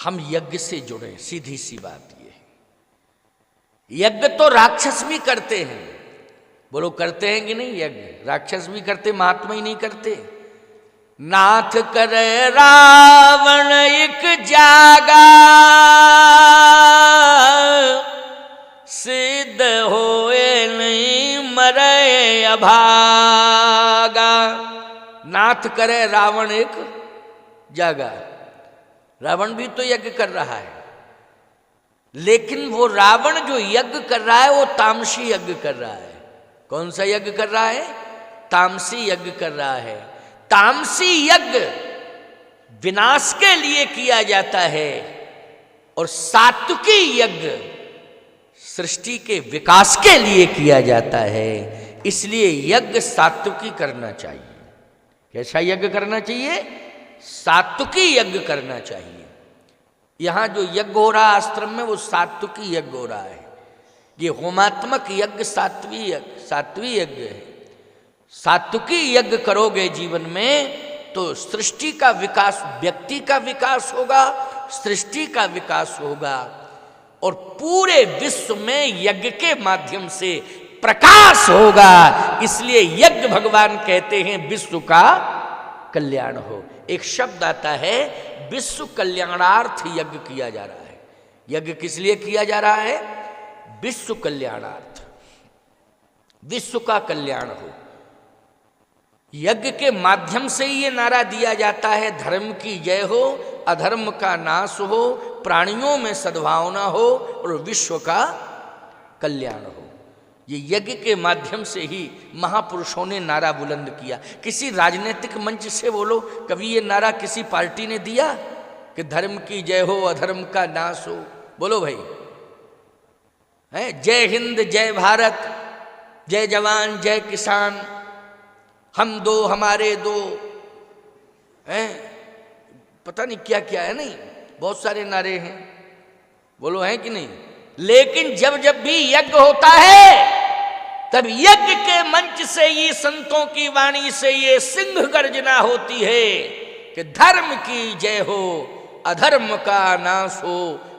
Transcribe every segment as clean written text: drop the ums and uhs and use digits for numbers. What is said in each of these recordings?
हम यज्ञ से जुड़े, सीधी सी बात ये है। यज्ञ तो राक्षस भी करते हैं, बोलो करते हैं कि नहीं? यज्ञ राक्षस भी करते, महात्मा ही नहीं करते। नाथ करे रावण एक जागा, सिद्ध होए नहीं मरे अभागा। नाथ करे रावण एक जागा, रावण भी तो यज्ञ कर रहा है, लेकिन वो रावण जो यज्ञ कर रहा है वो तामसी यज्ञ कर रहा है। कौन सा यज्ञ कर रहा है? तामसी यज्ञ कर रहा है। तामसी यज्ञ विनाश के लिए किया जाता है और सात्विकी यज्ञ सृष्टि के विकास के लिए किया जाता है। इसलिए यज्ञ सात्विकी करना चाहिए। कैसा यज्ञ करना चाहिए? सात्विकी यज्ञ करना चाहिए। यहां जो यज्ञ हो रहा आश्रम में वो सात्विकी यज्ञ हो रहा है। ये होमात्मक यज्ञ सात्विक यज्ञ है। सात्विकी यज्ञ करोगे जीवन में तो सृष्टि का विकास, व्यक्ति का विकास होगा, सृष्टि का विकास होगा और पूरे विश्व में यज्ञ के माध्यम से प्रकाश होगा। इसलिए यज्ञ भगवान कहते हैं विश्व का कल्याण हो। एक शब्द आता है विश्व कल्याणार्थ यज्ञ किया जा रहा है। यज्ञ किस लिए किया जा रहा है? विश्व कल्याणार्थ, विश्व का कल्याण हो। यज्ञ के माध्यम से ये नारा दिया जाता है धर्म की जय हो, अधर्म का नाश हो, प्राणियों में सद्भावना हो और विश्व का कल्याण हो। ये यज्ञ के माध्यम से ही महापुरुषों ने नारा बुलंद किया। किसी राजनीतिक मंच से बोलो, कभी ये नारा किसी पार्टी ने दिया कि धर्म की जय हो, अधर्म का नाश हो? बोलो भाई, है जय हिंद, जय भारत, जय जवान, जय किसान, हम दो हमारे दो, हैं पता नहीं क्या क्या है, नहीं बहुत सारे नारे हैं, बोलो हैं कि नहीं? लेकिन जब जब भी यज्ञ होता है तब यज्ञ के मंच से ये संतों की वाणी से ये सिंह गर्जना होती है कि धर्म की जय हो, अधर्म का नाश हो,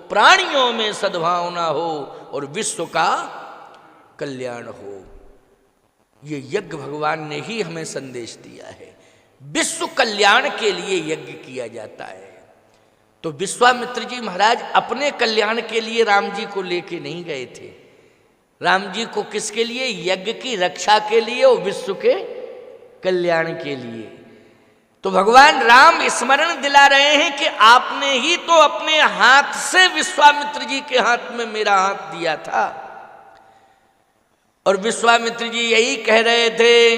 प्राणियों में सद्भावना हो और विश्व का कल्याण हो। ये यज्ञ भगवान ने ही हमें संदेश दिया है। विश्व कल्याण के लिए यज्ञ किया जाता है। तो विश्वामित्र जी महाराज अपने कल्याण के लिए राम जी को लेके नहीं गए थे। राम जी को किसके लिए? यज्ञ की रक्षा के लिए और विश्व के कल्याण के लिए। तो भगवान राम स्मरण दिला रहे हैं कि आपने ही तो अपने हाथ से विश्वामित्र जी के हाथ में मेरा हाथ दिया था। और विश्वामित्र जी यही कह रहे थे,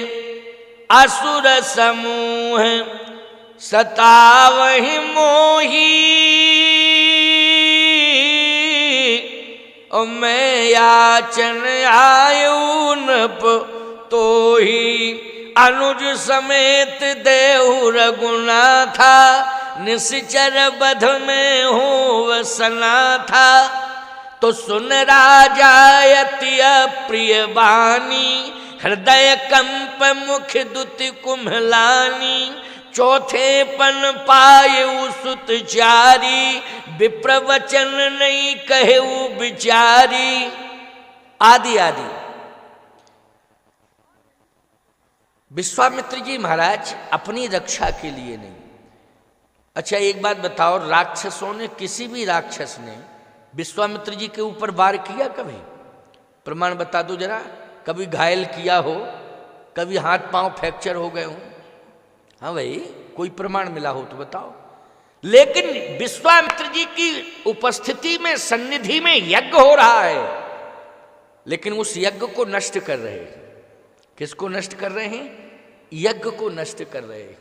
असुर समूह सतावहि मोही, और मैं याचन आयु नप तो ही, अनुज समेत देहु रघुनाथा, निश्चर बध में हो वसना था। तो सुन राजायति प्रिय वाणी, हृदय कंप मुख दुति कुम्हलानी, चौथे पन पायु सुत चारी, विप्रवचन नहीं कहेऊ बिचारी, आदि आदि। विश्वामित्र जी महाराज अपनी रक्षा के लिए नहीं। अच्छा एक बात बताओ, राक्षसों ने, किसी भी राक्षस ने विश्वामित्र जी के ऊपर वार किया कभी? प्रमाण बता दो जरा। कभी घायल किया हो, कभी हाथ पांव फ्रैक्चर हो गए हो? हाँ भाई, कोई प्रमाण मिला हो तो बताओ। लेकिन विश्वामित्र जी की उपस्थिति में, सन्निधि में यज्ञ हो रहा है, लेकिन उस यज्ञ को नष्ट कर रहे हैं। किसको नष्ट कर रहे हैं? यज्ञ को नष्ट कर रहे हैं।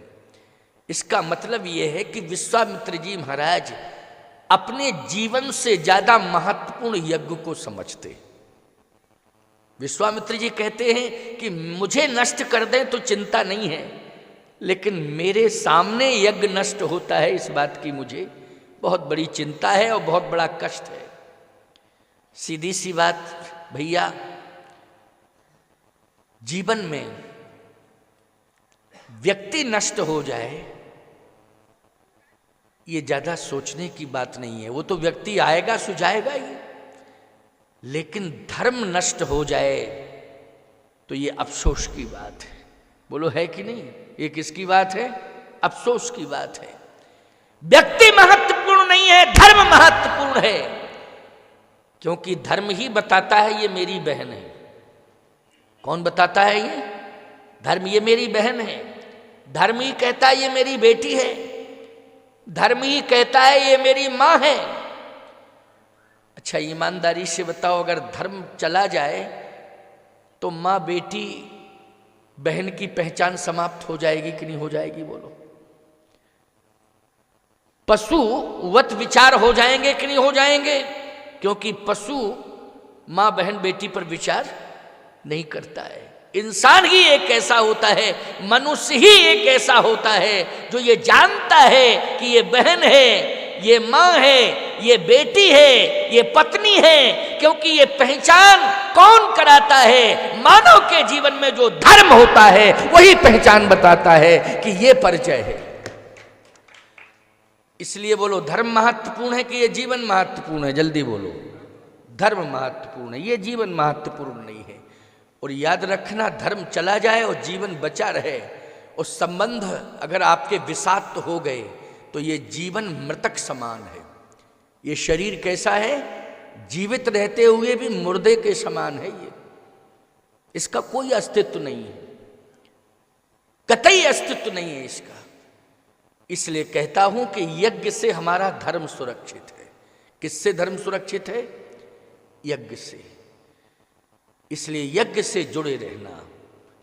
इसका मतलब यह है कि विश्वामित्र जी महाराज अपने जीवन से ज्यादा महत्वपूर्ण यज्ञ को समझते। विश्वामित्र जी कहते हैं कि मुझे नष्ट कर दें तो चिंता नहीं है, लेकिन मेरे सामने यज्ञ नष्ट होता है, इस बात की मुझे बहुत बड़ी चिंता है और बहुत बड़ा कष्ट है। सीधी सी बात भैया, जीवन में व्यक्ति नष्ट हो जाए ये ज़्यादा सोचने की बात नहीं है। वो तो व्यक्ति आएगा सुझाएगा ही, लेकिन धर्म नष्ट हो जाए तो ये अफसोस की बात है। बोलो है कि नहीं? ये किसकी बात है? अफसोस की बात है। व्यक्ति महत्वपूर्ण नहीं है, धर्म महत्वपूर्ण है, क्योंकि धर्म ही बताता है ये मेरी बहन है। कौन बताता है? ये धर्म। ये मेरी बहन है। धर्म ही कहता है ये मेरी बेटी है। धर्म ही कहता है ये मेरी मां है। अच्छा, ईमानदारी से बताओ, अगर धर्म चला जाए तो मां बेटी बहन की पहचान समाप्त हो जाएगी कि नहीं हो जाएगी? बोलो। पशुवत विचार हो जाएंगे कि नहीं हो जाएंगे? क्योंकि पशु मां बहन बेटी पर विचार नहीं करता है। इंसान ही एक ऐसा होता है, मनुष्य ही एक ऐसा होता है जो ये जानता है कि ये बहन है, ये मां है, ये बेटी है, ये पत्नी है। क्योंकि ये पहचान कौन कराता है? मानव के जीवन में जो धर्म होता है वही पहचान बताता है कि ये परिचय है। इसलिए बोलो, धर्म महत्वपूर्ण है कि ये जीवन महत्वपूर्ण है? जल्दी बोलो। धर्म महत्वपूर्ण है, ये जीवन महत्वपूर्ण नहीं है। और याद रखना, धर्म चला जाए और जीवन बचा रहे और संबंध अगर आपके विषाक्त हो गए तो ये जीवन मृतक समान है। ये शरीर कैसा है? जीवित रहते हुए भी मुर्दे के समान है। ये इसका कोई अस्तित्व नहीं है, कतई अस्तित्व नहीं है इसका। इसलिए कहता हूं कि यज्ञ से हमारा धर्म सुरक्षित है। किससे धर्म सुरक्षित है? यज्ञ से। इसलिए यज्ञ से जुड़े रहना,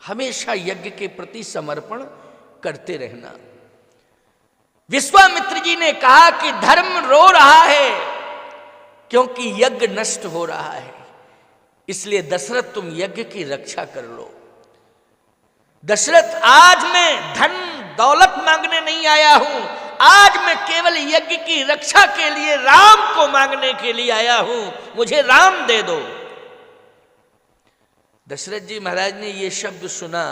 हमेशा यज्ञ के प्रति समर्पण करते रहना। विश्वामित्र जी ने कहा कि धर्म रो रहा है क्योंकि यज्ञ नष्ट हो रहा है। इसलिए दशरथ, तुम यज्ञ की रक्षा कर लो। दशरथ, आज मैं धन दौलत मांगने नहीं आया हूं, आज मैं केवल यज्ञ की रक्षा के लिए राम को मांगने के लिए आया हूं, मुझे राम दे दो। दशरथ जी महाराज ने ये शब्द सुना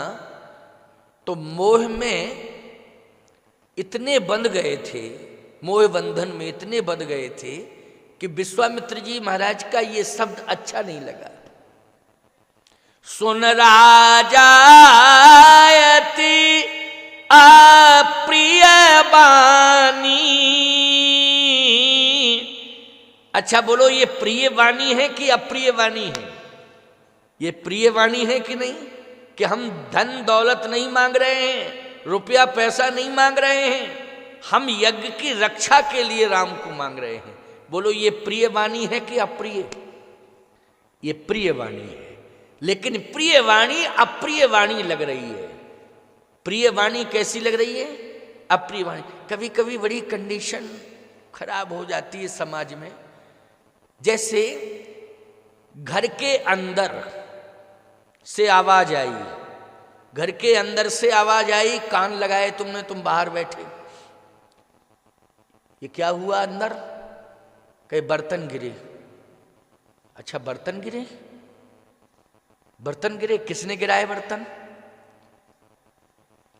तो मोह में इतने बंध गए थे, मोह बंधन में इतने बंध गए थे कि विश्वामित्र जी महाराज का ये शब्द अच्छा नहीं लगा। सुन राजायति अप्रिय वाणी। अच्छा बोलो, ये प्रिय वाणी है कि अप्रिय वाणी है? ये प्रिय वाणी है कि नहीं? कि हम धन दौलत नहीं मांग रहे हैं, रुपया पैसा नहीं मांग रहे हैं, हम यज्ञ की रक्षा के लिए राम को मांग रहे हैं। बोलो, ये प्रिय वाणी है कि अप्रिय? ये प्रिय वाणी है, लेकिन प्रिय वाणी अप्रिय वाणी लग रही है। प्रिय वाणी कैसी लग रही है? अप्रिय वाणी। कभी कभी बड़ी कंडीशन खराब हो जाती है समाज में। जैसे घर के अंदर से आवाज आई, घर के अंदर से आवाज आई, कान लगाए तुमने, तुम बाहर बैठे, ये क्या हुआ अंदर? कहीं बर्तन गिरे। अच्छा, बर्तन गिरे? बर्तन गिरे, किसने गिराए बर्तन?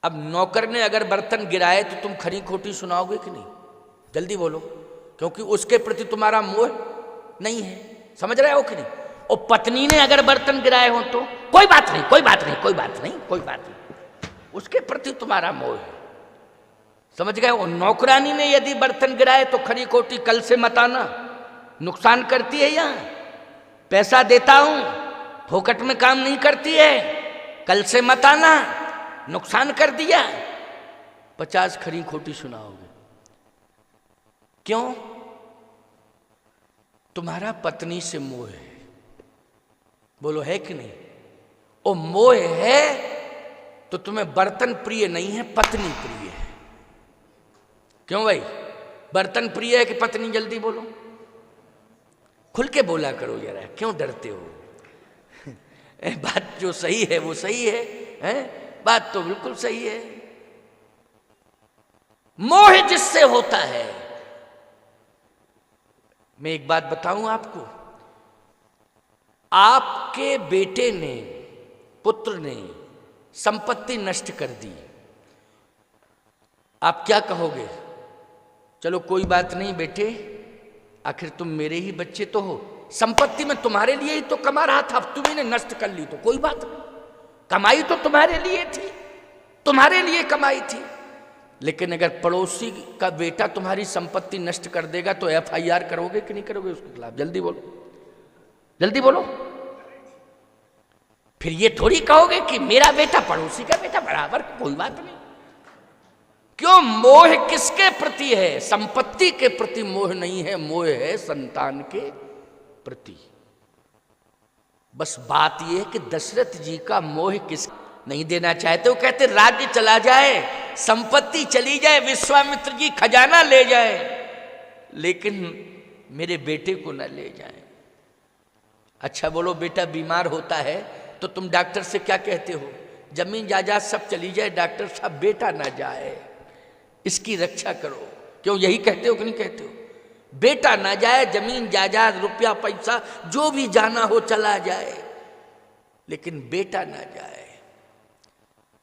अब नौकर ने अगर बर्तन गिराए तो तुम खरी खोटी सुनाओगे कि नहीं? जल्दी बोलो, क्योंकि उसके प्रति तुम्हारा मोह नहीं है। समझ रहे हो कि नहीं? और पत्नी ने अगर बर्तन गिराए हो तो कोई बात नहीं, कोई बात नहीं, कोई बात नहीं, कोई बात नहीं, उसके प्रति तुम्हारा मोह है। समझ गए? और नौकरानी ने यदि बर्तन गिराए तो खरी खोटी कल से मत आना, नुकसान करती है। यहां पैसा देता हूं, फोकट में काम नहीं करती है, कल से मत आना, नुकसान कर दिया। 50 खरी खोटी सुनाओगे। क्यों? तुम्हारा पत्नी से मोह है। बोलो, है कि नहीं? ओ मोह है तो तुम्हें बर्तन प्रिय नहीं है, पत्नी प्रिय है। क्यों भाई? बर्तन प्रिय है कि पत्नी? जल्दी बोलो, खुल के बोला करो जरा, क्यों डरते हो? बात जो सही है वो सही है, बात तो बिल्कुल सही है। मोह जिससे होता है, मैं एक बात बताऊं आपको, आपके बेटे ने, पुत्र ने संपत्ति नष्ट कर दी, आप क्या कहोगे? चलो कोई बात नहीं बेटे, आखिर तुम मेरे ही बच्चे तो हो, संपत्ति में तुम्हारे लिए ही तो कमा रहा था, अब तुम्ही ने नष्ट कर ली तो कोई बात नहीं, कमाई तो तुम्हारे लिए थी, तुम्हारे लिए कमाई थी। लेकिन अगर पड़ोसी का बेटा तुम्हारी संपत्ति नष्ट कर देगा तो FIR करोगे कि नहीं करोगे उसके खिलाफ? जल्दी बोलो, जल्दी बोलो। फिर ये थोड़ी कहोगे कि मेरा बेटा पड़ोसी का बेटा बराबर, कोई बात नहीं। क्यों? मोह किसके प्रति है? संपत्ति के प्रति मोह नहीं है, मोह है संतान के प्रति। बस बात यह है कि दशरथ जी का मोह किस नहीं देना चाहते। वो कहते राज्य चला जाए, संपत्ति चली जाए, विश्वामित्र जी खजाना ले जाए, लेकिन मेरे बेटे को न ले जाए। अच्छा बोलो, बेटा बीमार होता है तो तुम डॉक्टर से क्या कहते हो? जमीन जायदाद सब चली जाए, डॉक्टर साहब बेटा ना जाए, इसकी रक्षा करो। क्यों? यही कहते हो कि नहीं कहते हो? बेटा ना जाए, जमीन जायदाद रुपया पैसा जो भी जाना हो चला जाए, लेकिन बेटा ना जाए।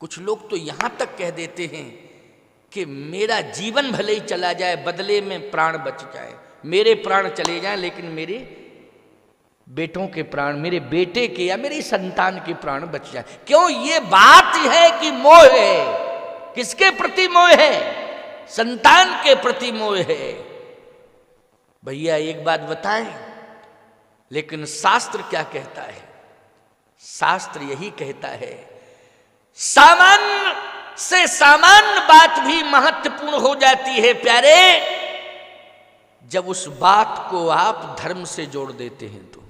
कुछ लोग तो यहां तक कह देते हैं कि मेरा जीवन भले ही चला जाए, बदले में प्राण बच जाए, मेरे प्राण चले जाएं लेकिन मेरे बेटों के प्राण, मेरे बेटे के या मेरी संतान के प्राण बच जाए। क्यों? ये बात है कि मोह है। किसके प्रति मोह है? संतान के प्रति मोह है। भैया एक बात बताएं, लेकिन शास्त्र क्या कहता है? शास्त्र यही कहता है, सामान्य से सामान्य बात भी महत्वपूर्ण हो जाती है प्यारे, जब उस बात को आप धर्म से जोड़ देते हैं। तो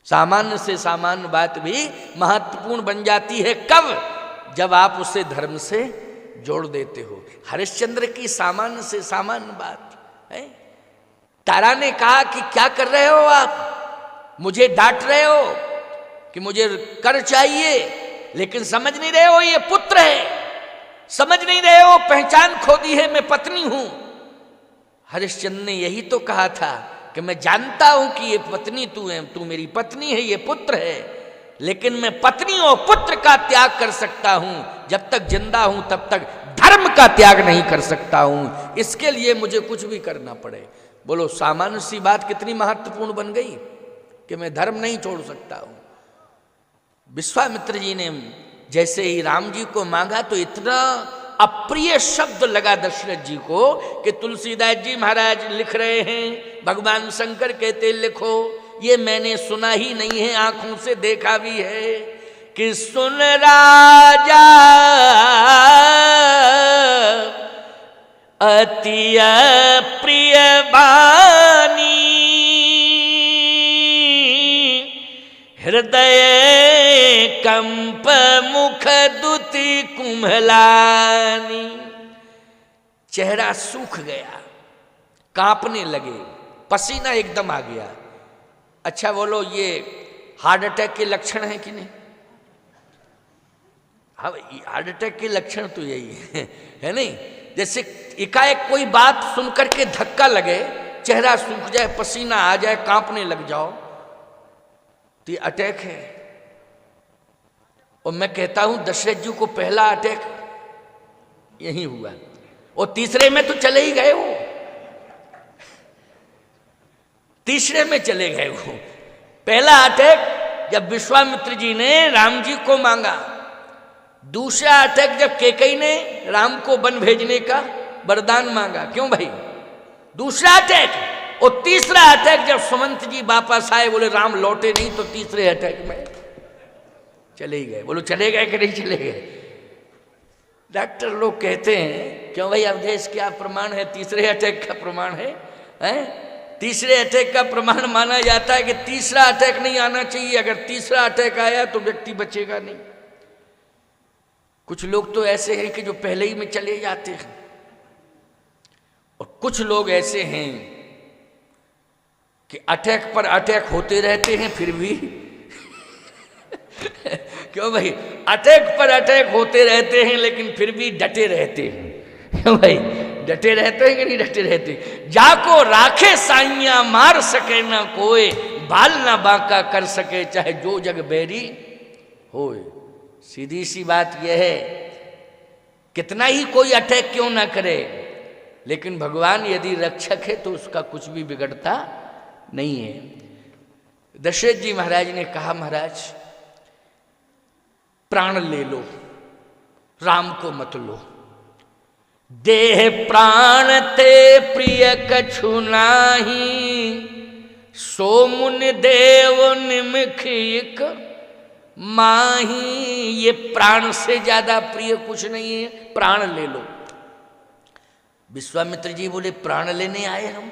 सामान्य से सामान्य बात भी महत्वपूर्ण बन जाती है। कब? जब आप उसे धर्म से जोड़ देते हो। हरिश्चंद्र की सामान्य से सामान्य बात है। तारा ने कहा कि क्या कर रहे हो आप, मुझे डांट रहे हो कि मुझे कर चाहिए, लेकिन समझ नहीं रहे हो ये पुत्र है, समझ नहीं रहे हो पहचान खो दी है, मैं पत्नी हूं। हरिश्चंद्र ने यही तो कहा था कि मैं जानता हूं कि ये पत्नी तू है, तू मेरी पत्नी है, ये पुत्र है, लेकिन मैं पत्नी और पुत्र का त्याग कर सकता हूं, जब तक जिंदा हूं तब तक धर्म का त्याग नहीं कर सकता हूं। इसके लिए मुझे कुछ भी करना पड़े। बोलो सामान्य सी बात कितनी महत्वपूर्ण बन गई कि मैं धर्म नहीं छोड़ सकता हूं। विश्वामित्र जी ने जैसे ही राम जी को मांगा तो इतना अप्रिय शब्द लगा दशरथ जी को कि तुलसीदास जी महाराज लिख रहे हैं, भगवान शंकर कहते लिखो, ये मैंने सुना ही नहीं है, आंखों से देखा भी है कि सुन राजा अति प्रिय बानी, हृदय कंप मुख दुति कुम्हलानी। चेहरा सूख गया, कांपने लगे, पसीना एकदम आ गया। अच्छा बोलो, ये हार्ट अटैक के लक्षण है कि नहीं? हाँ, हार्ट अटैक के लक्षण तो यही है नहीं? जैसे एकाएक कोई बात सुनकर के धक्का लगे, चेहरा सूख जाए, पसीना आ जाए, कांपने लग जाओ, तो ये अटैक है। और मैं कहता हूं दशरथ जी को पहला अटैक यही हुआ, और तीसरे में तो चले ही गए वो, तीसरे में चले गए वो। पहला अटैक जब विश्वामित्र जी ने राम जी को मांगा, दूसरा अटैक जब कैकेयी ने राम को वन भेजने का वरदान मांगा। क्यों भाई? दूसरा अटैक। और तीसरा अटैक जब सुमंत जी वापस आए, बोले राम लौटे नहीं, तो तीसरे अटैक में चले ही गए। बोलो चले गए कि नहीं चले गए? डॉक्टर लोग कहते हैं क्यों भाई, अवधेश क्या प्रमाण है? तीसरे अटैक का प्रमाण है, हैं? तीसरे अटैक का प्रमाण माना जाता है कि तीसरा अटैक नहीं आना चाहिए, अगर तीसरा अटैक आया तो व्यक्ति बचेगा नहीं। कुछ लोग तो ऐसे हैं कि जो पहले ही में चले जाते हैं, और कुछ लोग ऐसे हैं कि अटैक पर अटैक होते रहते हैं फिर भी क्यों भाई? अटैक पर अटैक होते रहते हैं लेकिन फिर भी डटे रहते हैं। क्यों भाई? डटे रहते हैं कि नहीं डटे रहते? जाको राखे साइया मार सके ना कोई, बाल ना बांका कर सके चाहे जो जग बैरी होए। सीधी सी बात यह है, कितना ही कोई अटैक क्यों ना करे, लेकिन भगवान यदि रक्षक है तो उसका कुछ भी बिगड़ता नहीं है। दशरथ जी महाराज ने कहा, महाराज प्राण ले लो, राम को मत लो। देह प्राण ते प्रिय कछु नाही, सो मुन देव निमिख माही। ये प्राण से ज्यादा प्रिय कुछ नहीं है, प्राण ले लो। विश्वामित्र जी बोले, प्राण लेने आए हम?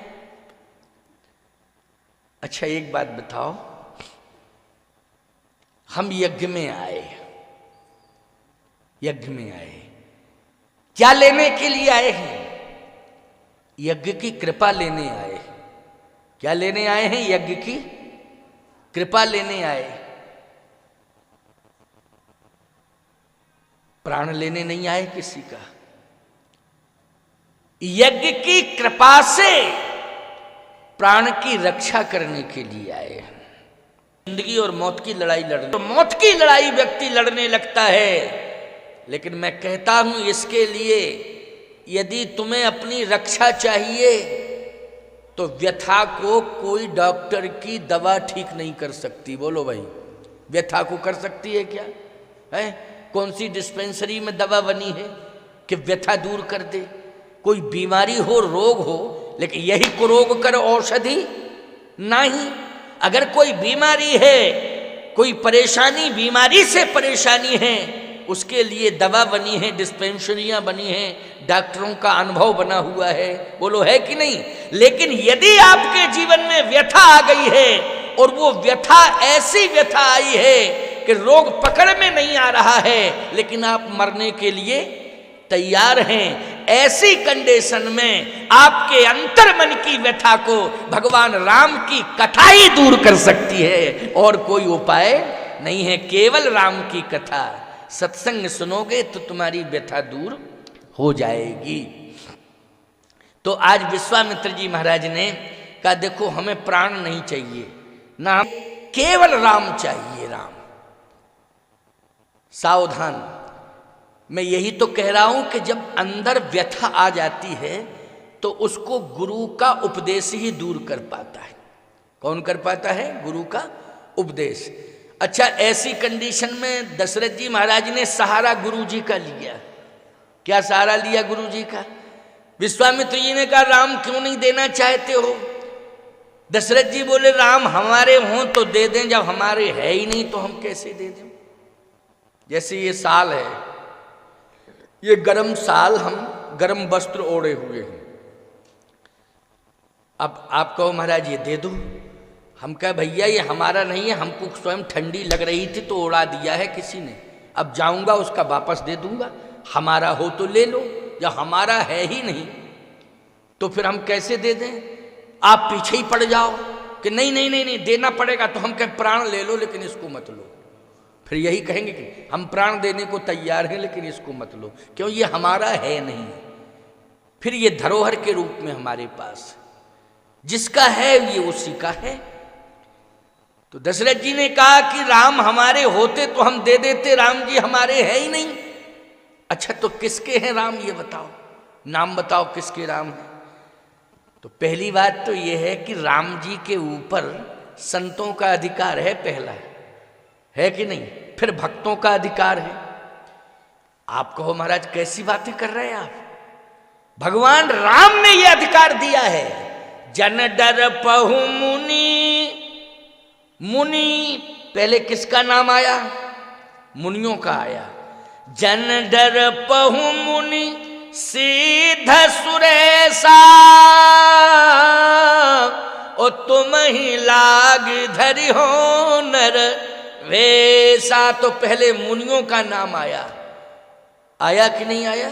अच्छा एक बात बताओ, हम यज्ञ में आए, यज्ञ में आए, क्या लेने के लिए आए हैं? यज्ञ की कृपा लेने आए हैं। क्या लेने आए हैं? यज्ञ की कृपा लेने आए, प्राण लेने नहीं आए किसी का। यज्ञ की कृपा से प्राण की रक्षा करने के लिए आए हैं। जिंदगी और मौत की लड़ाई लड़ने, तो मौत की लड़ाई व्यक्ति लड़ने लगता है, लेकिन मैं कहता हूं इसके लिए यदि तुम्हें अपनी रक्षा चाहिए तो व्यथा को कोई डॉक्टर की दवा ठीक नहीं कर सकती। बोलो भाई, व्यथा को कर सकती है क्या? है कौन सी डिस्पेंसरी में दवा बनी है कि व्यथा दूर कर दे? कोई बीमारी हो, रोग हो, लेकिन यही को रोग कर औषधि नहीं। अगर कोई बीमारी है, कोई परेशानी, बीमारी से परेशानी है, उसके लिए दवा बनी है, डिस्पेंसरियां बनी हैं, डॉक्टरों का अनुभव बना हुआ है। बोलो है कि नहीं? लेकिन यदि आपके जीवन में व्यथा आ गई है और वो व्यथा ऐसी व्यथा आई है कि रोग पकड़ में नहीं आ रहा है, लेकिन आप मरने के लिए तैयार हैं, ऐसी कंडीशन में आपके अंतर मन की व्यथा को भगवान राम की कथा ही दूर कर सकती है, और कोई उपाय नहीं है। केवल राम की कथा सत्संग सुनोगे तो तुम्हारी व्यथा दूर हो जाएगी। तो आज विश्वामित्र जी महाराज ने कहा, देखो हमें प्राण नहीं चाहिए ना, केवल राम चाहिए, राम। सावधान, मैं यही तो कह रहा हूं कि जब अंदर व्यथा आ जाती है तो उसको गुरु का उपदेश ही दूर कर पाता है। कौन कर पाता है? गुरु का उपदेश। अच्छा, ऐसी कंडीशन में दशरथ जी महाराज ने सहारा गुरु जी का लिया। क्या सहारा लिया गुरु जी का? विश्वामित्र जी ने कहा, राम क्यों नहीं देना चाहते हो? दशरथ जी बोले, राम हमारे हों तो दे दें, जब हमारे है ही नहीं तो हम कैसे दे दें? जैसे ये साल है, ये गर्म साल, हम गर्म वस्त्र ओढ़े हुए हैं। अब आप कहो महाराज ये दे दो, हम कहे भैया ये हमारा नहीं है, हमको स्वयं ठंडी लग रही थी तो ओढ़ा दिया है किसी ने, अब जाऊंगा उसका वापस दे दूंगा, हमारा हो तो ले लो, जब हमारा है ही नहीं तो फिर हम कैसे दे दें? आप पीछे ही पड़ जाओ कि नहीं नहीं नहीं नहीं देना पड़ेगा, तो हम कहें प्राण ले लो लेकिन इसको मत लो। फिर यही कहेंगे कि हम प्राण देने को तैयार हैं लेकिन इसको मत लो, क्यों? ये हमारा है नहीं। फिर ये धरोहर के रूप में हमारे पास, जिसका है ये उसी का है। तो दशरथ जी ने कहा कि राम हमारे होते तो हम दे देते, राम जी हमारे है ही नहीं। अच्छा तो किसके हैं राम, ये बताओ, नाम बताओ किसके राम है? तो पहली बात तो ये है कि राम जी के ऊपर संतों का अधिकार है, पहला है कि नहीं? फिर भक्तों का अधिकार है। आप कहो महाराज कैसी बातें कर रहे हैं आप? भगवान राम ने यह अधिकार दिया है। जन डर पहु मुनि, मुनि पहले किसका नाम आया? मुनियों का आया। जन डर पहु मुनि सीध सुरेशा, ओ तुम ही लाग धरि हो नर वैसा। तो पहले मुनियों का नाम आया, आया कि नहीं आया?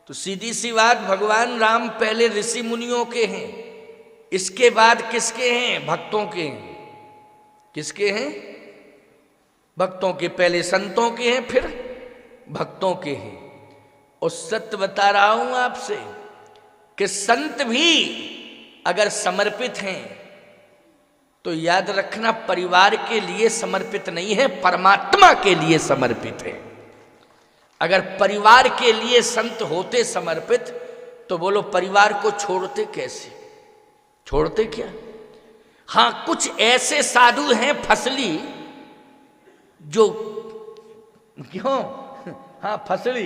तो सीधी सी बात, भगवान राम पहले ऋषि मुनियों के हैं, इसके बाद किसके हैं? भक्तों के हैं। किसके हैं? भक्तों के। पहले संतों के हैं, फिर भक्तों के हैं। और सत्य बता रहा हूं आपसे कि संत भी अगर समर्पित हैं तो याद रखना, परिवार के लिए समर्पित नहीं है, परमात्मा के लिए समर्पित है। अगर परिवार के लिए संत होते समर्पित तो बोलो परिवार को छोड़ते कैसे? छोड़ते क्या? हाँ, कुछ ऐसे साधु हैं फसली जो, क्यों, हाँ फसली,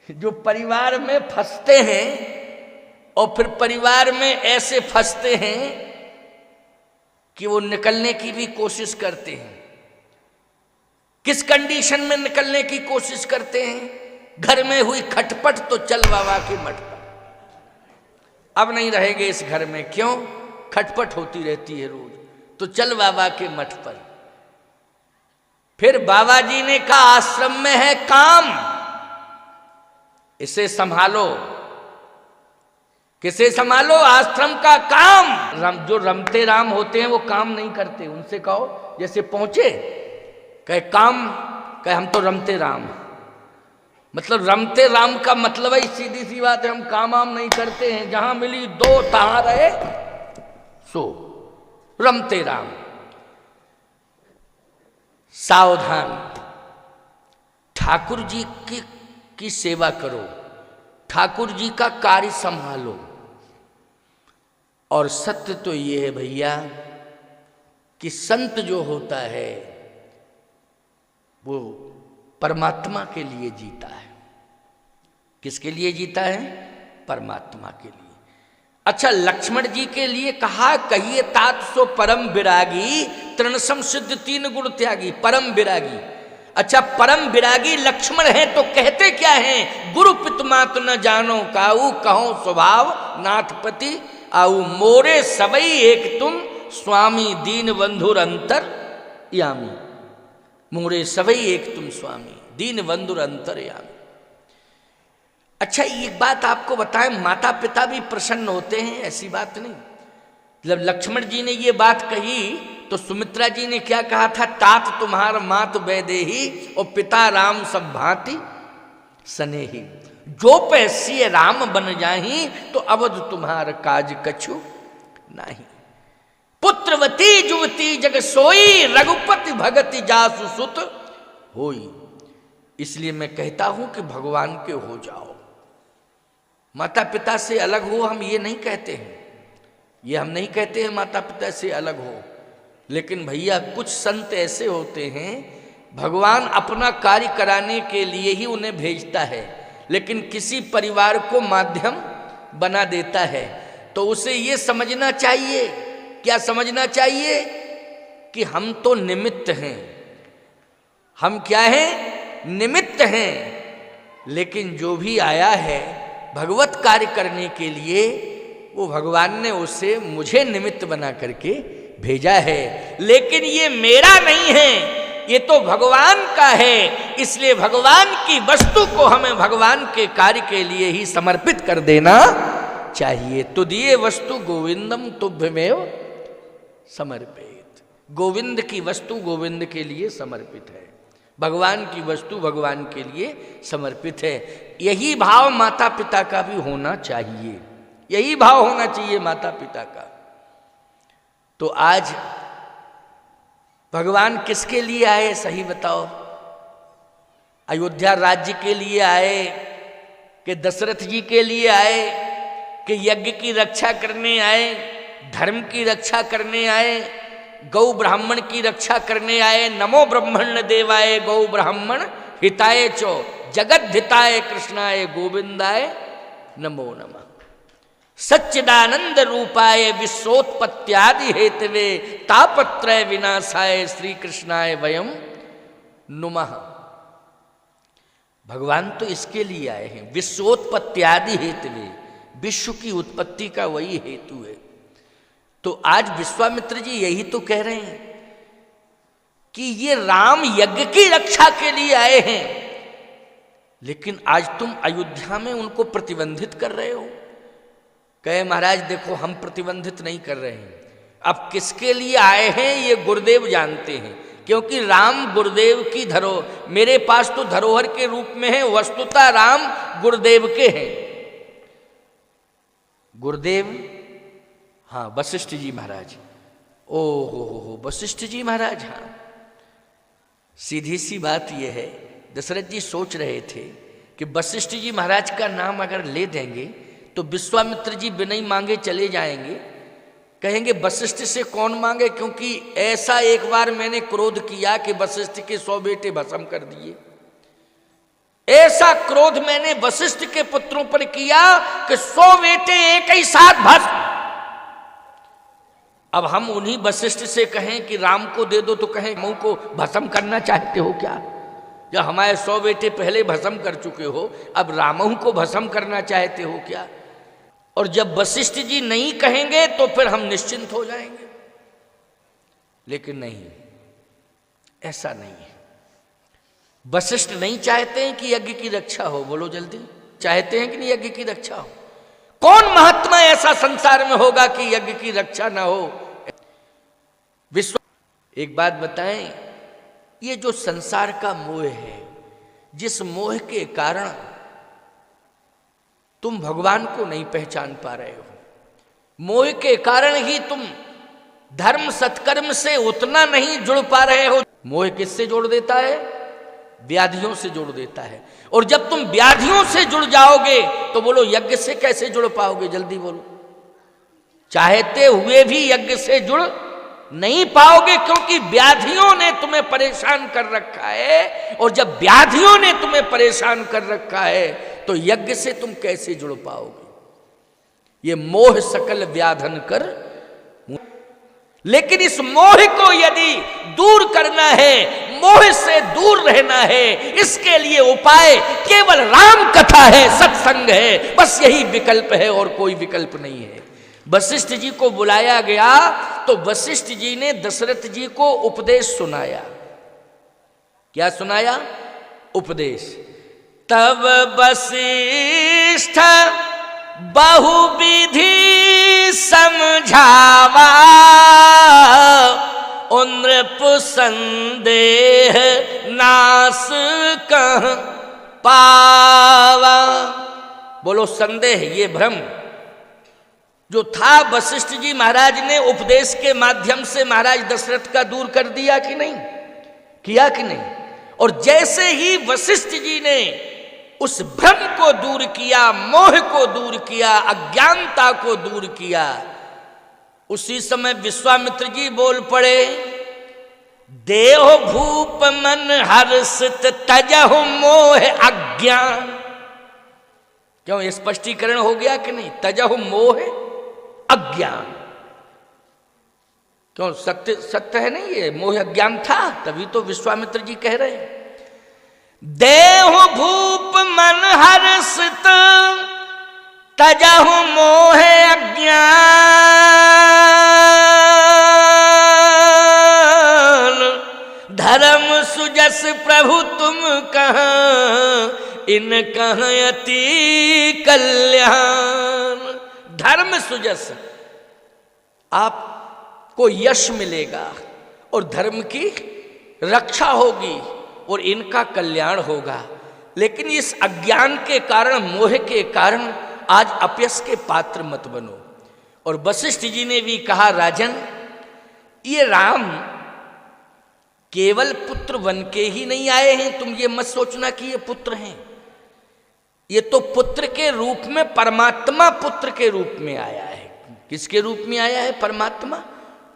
जो परिवार में फंसते हैं और फिर परिवार में ऐसे फंसते हैं कि वो निकलने की भी कोशिश करते हैं। किस कंडीशन में निकलने की कोशिश करते हैं? घर में हुई खटपट तो चल बाबा के मठ पर, अब नहीं रहेंगे इस घर में, क्यों? खटपट होती रहती है रोज, तो चल बाबा के मठ पर। फिर बाबा जी ने कहा आश्रम में है काम, इसे संभालो। किसे संभालो? आश्रम का काम। जो रमते राम होते हैं वो काम नहीं करते। उनसे कहो, जैसे पहुंचे कहे काम, कहे हम तो रमते राम। मतलब रमते राम का मतलब है, सीधी सी बात है, हम काम वाम नहीं करते हैं, जहां मिली दो तहां रहे सो रमते राम। सावधान, ठाकुर जी की सेवा करो, ठाकुर जी का कार्य संभालो। और सत्य तो ये है भैया कि संत जो होता है वो परमात्मा के लिए जीता है। किसके लिए जीता है? परमात्मा के लिए। अच्छा, लक्ष्मण जी के लिए कहा कहिए तात सो परम विरागी, तृणसम सिद्ध तीन गुण त्यागी। परम विरागी, अच्छा परम विरागी लक्ष्मण है तो कहते क्या हैं? गुरु पितमात न जानो काऊ, कहो स्वभाव नाथपति आऊ। मोरे सबई एक तुम, स्वामी दीन बंधुर अंतर यामी। मोरे सबई एक तुम स्वामी, दीन बंधुर अंतर यामी। अच्छा, एक बात आपको बताएं, माता पिता भी प्रसन्न होते हैं, ऐसी बात नहीं। जब लक्ष्मण जी ने ये बात कही तो सुमित्रा जी ने क्या कहा था? तात तुम्हार मात वैदेही और पिता राम सब भांति सनेही। जो पैसी राम बन जाही तो अवध तुम्हार काज कछु नाही। पुत्रवती जुवती जग सोई, रघुपति भगति जासु सुत होई। इसलिए मैं कहता हूं कि भगवान के हो जाओ। माता पिता से अलग हो हम ये नहीं कहते हैं, ये हम नहीं कहते हैं माता पिता से अलग हो। लेकिन भैया कुछ संत ऐसे होते हैं, भगवान अपना कार्य कराने के लिए ही उन्हें भेजता है, लेकिन किसी परिवार को माध्यम बना देता है। तो उसे ये समझना चाहिए, क्या समझना चाहिए? कि हम तो निमित्त हैं। हम क्या हैं? निमित्त हैं। लेकिन जो भी आया है भगवत कार्य करने के लिए, वो भगवान ने उसे मुझे निमित्त बना करके भेजा है। लेकिन ये मेरा नहीं है, ये तो भगवान का है। इसलिए भगवान की वस्तु को हमें भगवान के कार्य के लिए ही समर्पित कर देना चाहिए। तो दिए वस्तु गोविंदम तुभ्यमेव समर्पित। गोविंद की वस्तु गोविंद के लिए समर्पित है, भगवान की वस्तु भगवान के लिए समर्पित है। यही भाव माता पिता का भी होना चाहिए, यही भाव होना चाहिए माता पिता का। तो आज भगवान किसके लिए आए सही बताओ? अयोध्या राज्य के लिए आए कि दशरथ जी के लिए आए कि यज्ञ की रक्षा करने आए, धर्म की रक्षा करने आए, गौ ब्राह्मण की रक्षा करने आए? नमो ब्रह्मण्य देवाय गौ ब्राह्मण हिताय चो जगत हिताय कृष्णाय गोविंदाय नमो नमः। सच्चिदानंद रूपाय विश्वोत्पत्त्यादि हेतवे तापत्रय विनाशाय श्री कृष्णाय वयम नुमः। भगवान तो इसके लिए आए हैं, विश्वोत्पत्त्यादि हेतवे, विश्व की उत्पत्ति का वही हेतु है। तो आज विश्वामित्र जी यही तो कह रहे हैं कि ये राम यज्ञ की रक्षा के लिए आए हैं, लेकिन आज तुम अयोध्या में उनको प्रतिबंधित कर रहे हो। कहे महाराज देखो हम प्रतिबंधित नहीं कर रहे हैं, अब किसके लिए आए हैं ये गुरुदेव जानते हैं, क्योंकि राम गुरुदेव की मेरे पास तो धरोहर के रूप में है, वस्तुतः राम गुरुदेव के हैं। गुरुदेव, हाँ वशिष्ठ जी महाराज, ओ हो वशिष्ठ जी महाराज। हाँ, सीधी सी बात यह है, दशरथ जी सोच रहे थे कि वशिष्ठ जी महाराज का नाम अगर ले देंगे तो विश्वामित्र जी बिना ही मांगे चले जाएंगे, कहेंगे वशिष्ठ से कौन मांगे, क्योंकि ऐसा एक बार मैंने क्रोध किया कि वशिष्ठ के 100 बेटे भस्म कर दिए। ऐसा क्रोध मैंने वशिष्ठ के पुत्रों पर किया कि 100 बेटे एक ही साथ भस्म। अब हम उन्हीं वशिष्ठ से कहें कि राम को दे दो तो कहें मुंह को भस्म करना चाहते हो क्या? जब हमारे 100 बेटे पहले भस्म कर चुके हो, अब रामहू को भस्म करना चाहते हो क्या? और जब वशिष्ठ जी नहीं कहेंगे तो फिर हम निश्चिंत हो जाएंगे। लेकिन नहीं, ऐसा नहीं है। वशिष्ठ नहीं चाहते हैं कि यज्ञ की रक्षा हो। बोलो जल्दी, चाहते हैं कि नहीं यज्ञ की रक्षा हो? कौन महात्मा ऐसा संसार में होगा कि यज्ञ की रक्षा ना हो? विश्व एक बात बताएं, ये जो संसार का मोह है, जिस मोह के कारण तुम भगवान को नहीं पहचान पा रहे हो, मोह के कारण ही तुम धर्म सत्कर्म से उतना नहीं जुड़ पा रहे हो। मोह किससे जोड़ देता है? व्याधियों से जोड़ देता है। और जब तुम व्याधियों से जुड़ जाओगे तो बोलो यज्ञ से कैसे जुड़ पाओगे? जल्दी बोलो। चाहते हुए भी यज्ञ से जुड़ नहीं पाओगे, क्योंकि व्याधियों ने तुम्हें परेशान कर रखा है। और जब व्याधियों ने तुम्हें परेशान कर रखा है तो यज्ञ से तुम कैसे जुड़ पाओगे? ये मोह सकल व्याधन कर। लेकिन इस मोह को यदि दूर करना है, मोह से दूर रहना है, इसके लिए उपाय केवल राम कथा है, सत्संग है, बस यही विकल्प है और कोई विकल्प नहीं है। वशिष्ठ जी को बुलाया गया तो वशिष्ठ जी ने दशरथ जी को उपदेश सुनाया। क्या सुनाया? उपदेश। तब वशिष्ठ बहुविधि समझावा, नृप संदेह नास कह पावा। बोलो संदेह, ये भ्रम जो था वशिष्ठ जी महाराज ने उपदेश के माध्यम से महाराज दशरथ का दूर कर दिया कि नहीं? किया कि नहीं? और जैसे ही वशिष्ठ जी ने उस भ्रम को दूर किया, मोह को दूर किया, अज्ञानता को दूर किया, उसी समय विश्वामित्र जी बोल पड़े, देह भूप मन हर्षित तजहु मोह अज्ञान। क्यों? स्पष्टीकरण हो गया कि नहीं? तजहु मोह अज्ञान। क्यों? सत्य सत्य है नहीं, ये मोह अज्ञान था, तभी तो विश्वामित्र जी कह रहे हैं देह भूप मन हर्षित तजहु मोह अज्ञान, धर्म सुजस प्रभु तुम कहाँ, इन कहयति कल्याण। धर्म सुजस, आपको यश मिलेगा और धर्म की रक्षा होगी और इनका कल्याण होगा। लेकिन इस अज्ञान के कारण, मोह के कारण आज अपयश के पात्र मत बनो। और वशिष्ठ जी ने भी कहा, राजन, ये राम केवल पुत्र बन के ही नहीं आए हैं, तुम ये मत सोचना कि ये पुत्र हैं। ये तो पुत्र के रूप में, परमात्मा पुत्र के रूप में आया है। किसके रूप में आया है? परमात्मा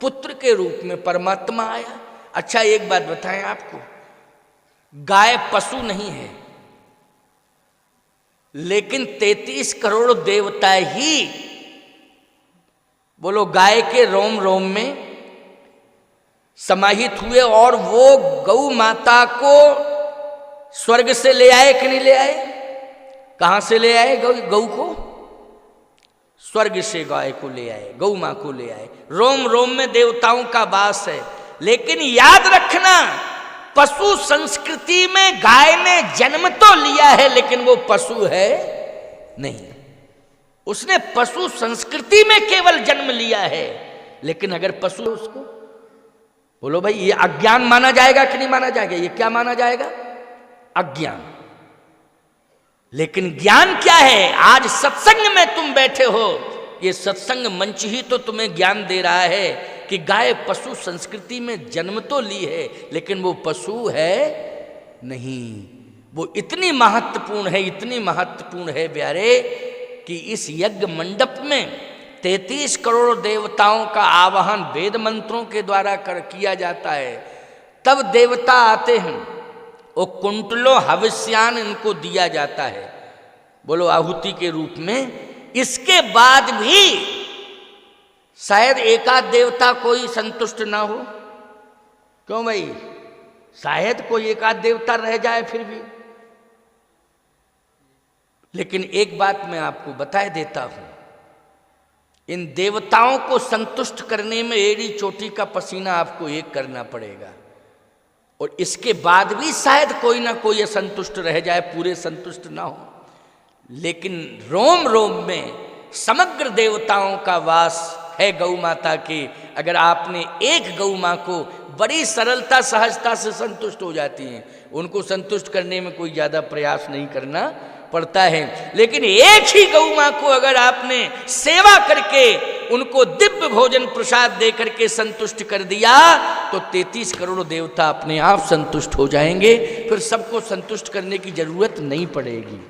पुत्र के रूप में परमात्मा आया। अच्छा एक बात बताएं आपको, गाय पशु नहीं है, लेकिन 33 करोड़ देवता ही बोलो गाय के रोम रोम में समाहित हुए, और वो गौ माता को स्वर्ग से ले आए कि नहीं ले आए? कहां से ले आए? गौ को स्वर्ग से गाय को ले आए, गौ मां को ले आए। रोम रोम में देवताओं का वास है। लेकिन याद रखना, पशु संस्कृति में गाय ने जन्म तो लिया है, लेकिन वो पशु है नहीं। उसने पशु संस्कृति में केवल जन्म लिया है, लेकिन अगर पशु उसको बोलो भाई, ये अज्ञान माना जाएगा कि नहीं माना जाएगा? ये क्या माना जाएगा? अज्ञान। लेकिन ज्ञान क्या है? आज सत्संग में तुम बैठे हो, ये सत्संग मंच ही तो तुम्हें ज्ञान दे रहा है कि गाय पशु संस्कृति में जन्म तो ली है, लेकिन वो पशु है नहीं, वो इतनी महत्वपूर्ण है, इतनी महत्वपूर्ण है प्यारे, कि इस यज्ञ मंडप में 33 करोड़ देवताओं का आवाहन वेद मंत्रों के द्वारा किया जाता है। तब देवता आते हैं, वो कुंटलो हविष्यान इनको दिया जाता है, बोलो आहुति के रूप में। इसके बाद भी शायद एकाध देवता कोई संतुष्ट ना हो। क्यों भाई? शायद कोई एकाध देवता रह जाए फिर भी। लेकिन एक बात मैं आपको बता देता हूं, इन देवताओं को संतुष्ट करने में एड़ी चोटी का पसीना आपको एक करना पड़ेगा, और इसके बाद भी शायद कोई ना कोई असंतुष्ट रह जाए, पूरे संतुष्ट ना हो। लेकिन रोम रोम में समग्र देवताओं का वास है गौ माता के। अगर आपने एक गौ माँ को बड़ी सरलता सहजता से संतुष्ट हो जाती हैं, उनको संतुष्ट करने में कोई ज़्यादा प्रयास नहीं करना पड़ता है। लेकिन एक ही गौ माँ को अगर आपने सेवा करके उनको दिव्य भोजन प्रसाद दे करके संतुष्ट कर दिया, तो 33 करोड़ देवता अपने आप संतुष्ट हो जाएंगे, फिर सबको संतुष्ट करने की जरूरत नहीं पड़ेगी।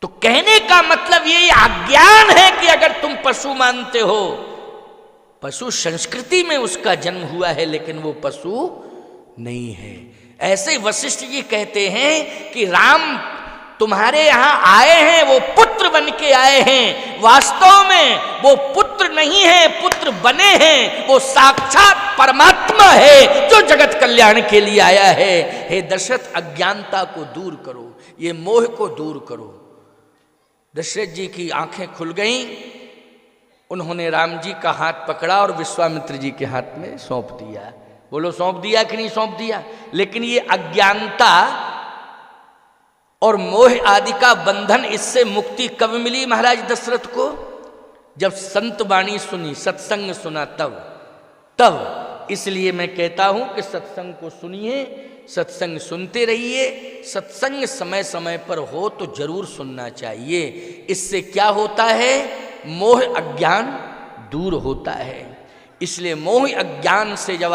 तो कहने का मतलब ये अज्ञान है कि अगर तुम पशु मानते हो, पशु संस्कृति में उसका जन्म हुआ है, लेकिन वो पशु नहीं है। ऐसे वशिष्ठ जी कहते हैं कि राम तुम्हारे यहां आए हैं, वो पुत्र बन के आए हैं, वास्तव में वो पुत्र नहीं है, पुत्र बने हैं, वो साक्षात परमात्मा है जो जगत कल्याण के लिए आया है। हे दशरथ, अज्ञानता को दूर करो, ये मोह को दूर करो। दशरथ जी की आंखें खुल गईं, उन्होंने राम जी का हाथ पकड़ा और विश्वामित्र जी के हाथ में सौंप दिया। बोलो सौंप दिया कि नहीं सौंप दिया? लेकिन ये अज्ञानता और मोह आदि का बंधन, इससे मुक्ति कब मिली महाराज दशरथ को? जब संत वाणी सुनी, सत्संग सुना, तब इसलिए मैं कहता हूं कि सत्संग को सुनिए, सत्संग सुनते रहिए। सत्संग समय समय पर हो तो जरूर सुनना चाहिए। इससे क्या होता है? मोह अज्ञान दूर होता है। इसलिए मोह अज्ञान से जब